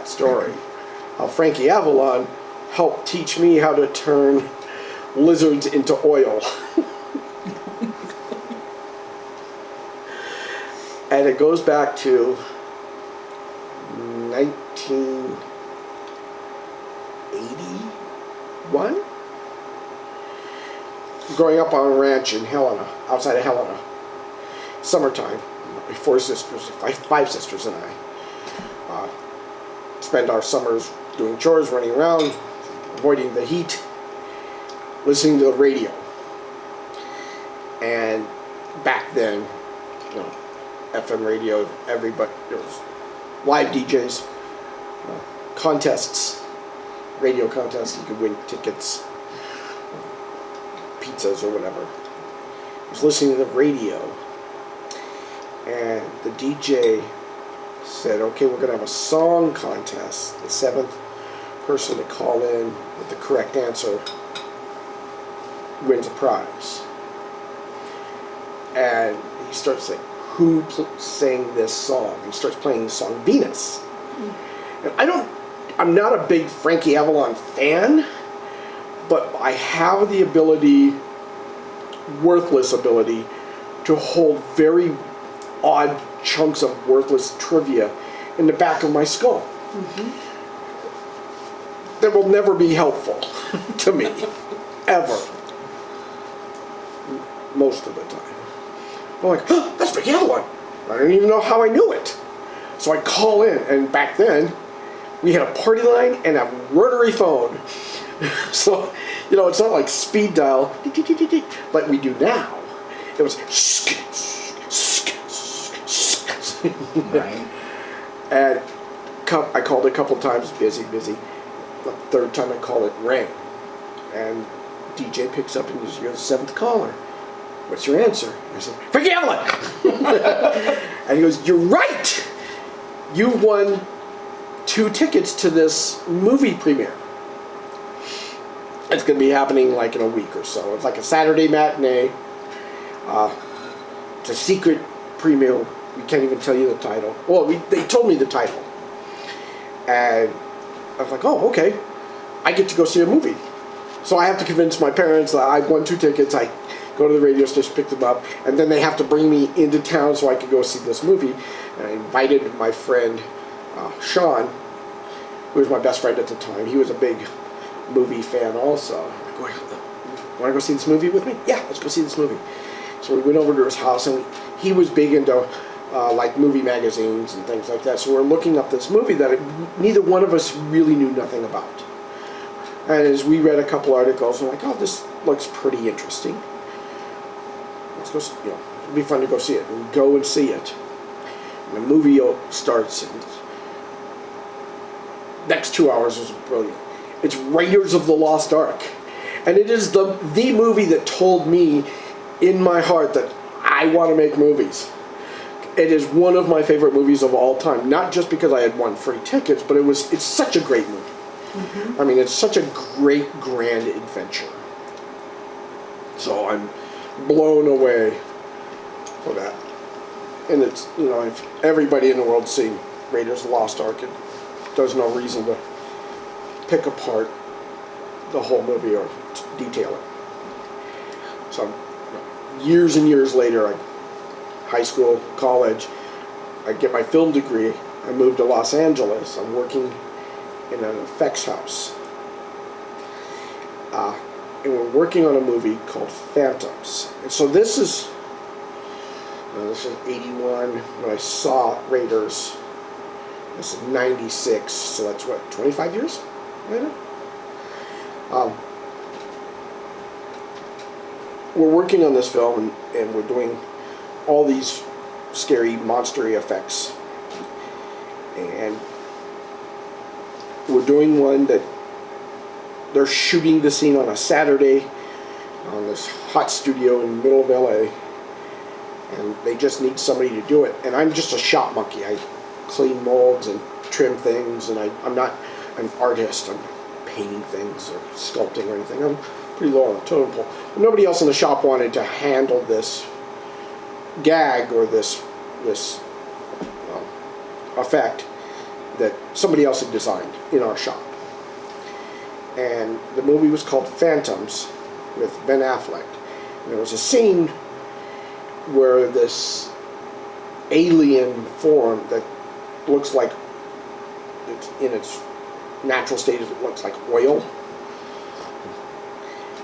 that story. How Frankie Avalon helped teach me how to turn lizards into oil. And it goes back to 1981? Growing up on a ranch in Helena, outside of Helena. Summertime. My five sisters and I spend our summers doing chores, running around, avoiding the heat, listening to the radio. And back then, FM radio, everybody, there was live DJs, contests, radio contests, you could win tickets, pizzas or whatever. I was listening to the radio, and the DJ said, okay, we're going to have a song contest. The seventh person to call in with the correct answer wins a prize. And he starts saying, who sang this song? He starts playing the song Venus. And I'm not a big Frankie Avalon fan, but I have the ability, worthless ability, to hold very odd chunks of worthless trivia in the back of my skull. Mm-hmm. That will never be helpful to me, ever. Most of the time. I'm like, oh, that's Frankie Avalon. I don't even know how I knew it. So I call in, and back then, we had a party line and a rotary phone. So, it's not like speed dial, like we do now. It was right. And I called a couple times, busy. The third time I called, it rang. And DJ picks up and goes, you're the seventh caller. What's your answer? And I said, Frankie Avalon! And he goes, you're right! You've won 2 tickets to this movie premiere. It's going to be happening like in a week or so. It's like a Saturday matinee. It's a secret premiere. We can't even tell you the title. Well, they told me the title. And I was like, oh, okay. I get to go see a movie. So I have to convince my parents that I won 2 tickets. I go to the radio station, pick them up, and then they have to bring me into town so I could go see this movie. And I invited my friend, Sean, who was my best friend at the time. He was a big movie fan also. I'm like, want to go see this movie with me? Yeah, let's go see this movie. So we went over to his house, and he was big into like movie magazines and things like that. So we're looking up this movie that neither one of us really knew nothing about. And as we read a couple articles, I'm like, oh, this looks pretty interesting. Let's go, it'd be fun to go see it. And we go and see it. And the movie starts, and next 2 hours is brilliant. It's Raiders of the Lost Ark. And it is the movie that told me in my heart that I want to make movies. It is one of my favorite movies of all time. Not just because I had won free tickets, but it's such a great movie. Mm-hmm. I mean, it's such a great, grand adventure. So I'm blown away for that. And it's, if everybody in the world's seen Raiders of the Lost Ark, there's no reason to pick apart the whole movie or detail it. So years and years later, high school, college, I get my film degree. I moved to Los Angeles. I'm working in an effects house. And we're working on a movie called Phantoms. And so this is 81 when I saw Raiders. This is 96, so that's 25 years later? We're working on this film, and we're doing all these scary, monster-y effects. And we're doing one that they're shooting the scene on a Saturday on this hot studio in the middle of LA. And they just need somebody to do it. And I'm just a shop monkey. I clean molds and trim things, and I'm not an artist. I'm not painting things or sculpting or anything. I'm pretty low on the totem pole. But nobody else in the shop wanted to handle this gag or this effect. that somebody else had designed in our shop. And the movie was called Phantoms with Ben Affleck. And there was a scene where this alien form that looks like it's in its natural state, it looks like oil,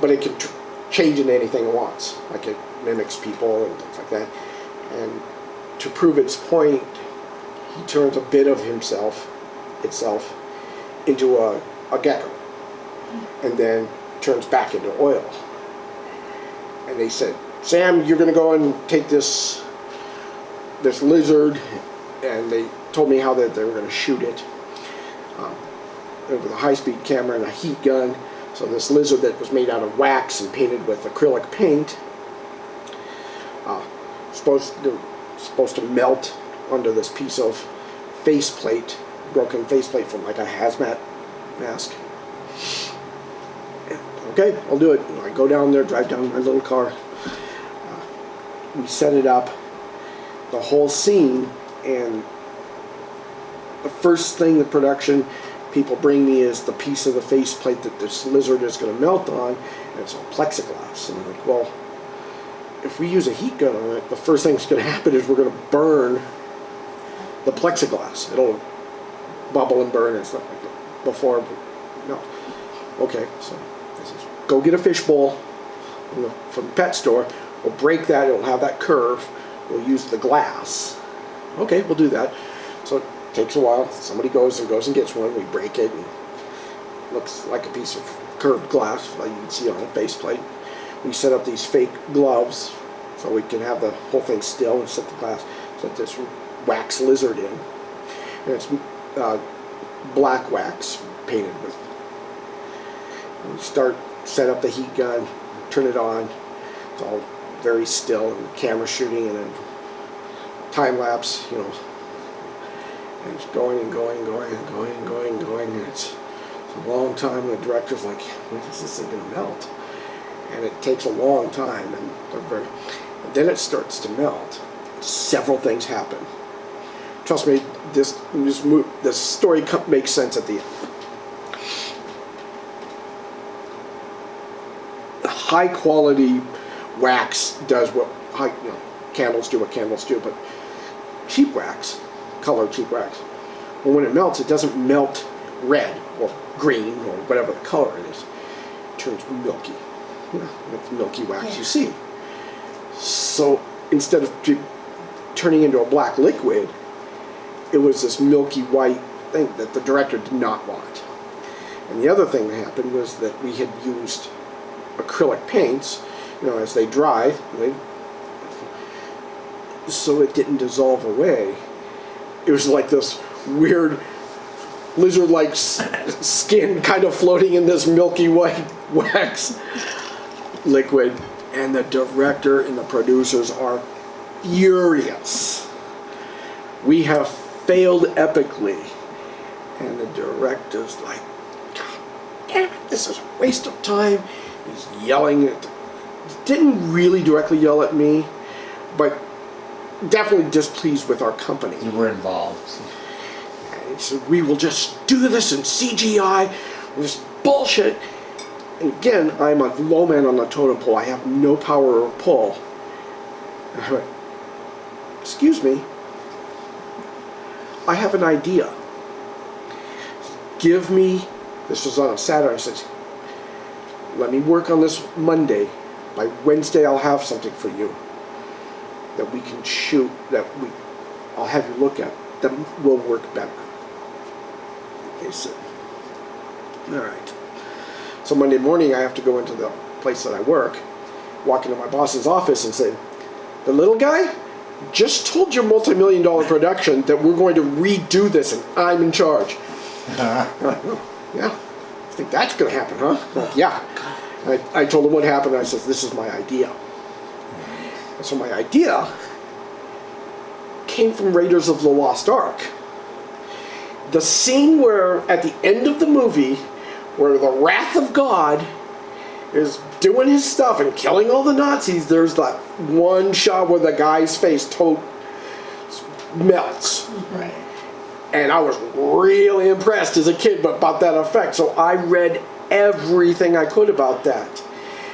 but it can change into anything it wants. Like it mimics people and things like that. And to prove its point, he turns a bit of itself into a gecko, and then turns back into oil. And they said, Sam, you're going to go and take this lizard, and they told me how they were going to shoot it with a high-speed camera and a heat gun. So this lizard that was made out of wax and painted with acrylic paint, supposed to melt under this piece of faceplate, broken faceplate from like a hazmat mask. Okay, I'll do it. I go down there, drive down my little car. We set it up, the whole scene, and the first thing the production people bring me is the piece of the faceplate that this lizard is going to melt on, and it's all plexiglass. And I'm like, well, if we use a heat gun on it, the first thing that's going to happen is we're going to burn the plexiglass. It'll bubble and burn and stuff like that before it melts. Okay, so this is, go get a fishbowl from the pet store. We'll break that. It'll have that curve. We'll use the glass. Okay, we'll do that. So it takes a while. Somebody goes and gets one. We break it, and it looks like a piece of curved glass like you can see on a faceplate. We set up these fake gloves so we can have the whole thing still and set the glass, set this wax lizard in. And it's black wax painted with. We set up the heat gun, turn it on. It's all very still, and camera shooting, and then time lapse, and it's going and going and going and going and going and going, and it's a long time. The director's like, when is this thing going to melt? And it takes a long time, and then it starts to melt. Several things happen. Trust me, this story makes sense at the end. High quality wax does what candles do what candles do, but cheap wax, colored cheap wax, well, when it melts, it doesn't melt red or green or whatever the color it is. It turns milky. That's milky wax you see. So instead of turning into a black liquid, it was this milky white thing that the director did not want. And the other thing that happened was that we had used acrylic paints, as they dry, so it didn't dissolve away. It was like this weird lizard-like skin kind of floating in this milky white wax liquid, and the director and the producers are furious. We have failed epically, and the director's like, God damn it, this is a waste of time. He's yelling. Didn't really directly yell at me, but definitely displeased with our company. You were involved. And he said, we will just do this in CGI, this bullshit. And again, I'm a low man on the totem pole. I have no power or pull. And I went, excuse me, I have an idea. Give me, this was on a Saturday, I said, let me work on this Monday. By Wednesday, I'll have something for you that we can shoot, I'll have you look at, that will work better. They said, all right. So Monday morning, I have to go into the place that I work, walk into my boss's office and say, the little guy just told your multi-million-dollar production that we're going to redo this and I'm in charge. Yeah, I think that's going to happen, huh? Like, yeah. I told him what happened, and I said, this is my idea. And so my idea came from Raiders of the Lost Ark. The scene where, at the end of the movie, where the wrath of God is doing his stuff and killing all the Nazis, there's that one shot where the guy's face melts. Right. And I was really impressed as a kid about that effect. So I read everything I could about that.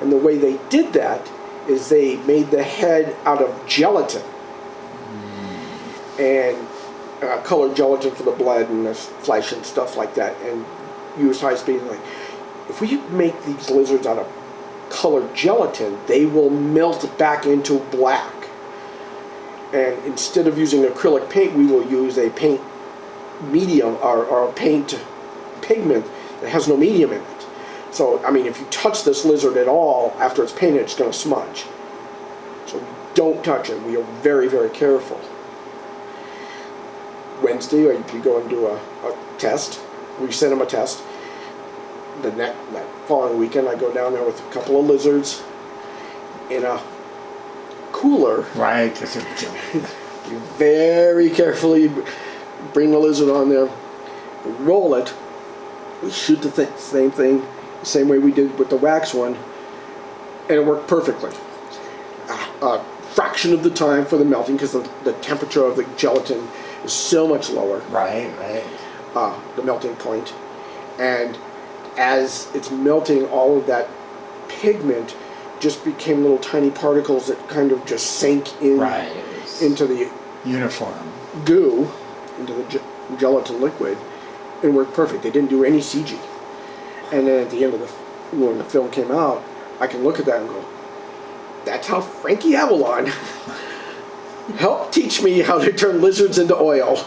And the way they did that is they made the head out of gelatin. And colored gelatin for the blood and the flesh and stuff like that. And used high speed. Like, if we make these lizards out of colored gelatin, they will melt back into black. And instead of using acrylic paint, we will use a paint medium or a paint pigment that has no medium in it. So, I mean, if you touch this lizard at all after it's painted, it's going to smudge. So we don't touch it. We are very, very careful. Wednesday, we go and do a test. We send them a test. That following weekend, I go down there with a couple of lizards in a cooler. Right, because of You very carefully bring the lizard on there, we roll it, we shoot the same thing, the same way we did with the wax one, and it worked perfectly. A fraction of the time for the melting, because the temperature of the gelatin is so much lower. Right. The melting point. And as it's melting, all of that pigment just became little tiny particles that kind of just sank in into the uniform goo, into the gelatin liquid, and worked perfect. They didn't do any CG. And then at the end of when the film came out, I can look at that and go, that's how Frankie Avalon helped teach me how to turn lizards into oil.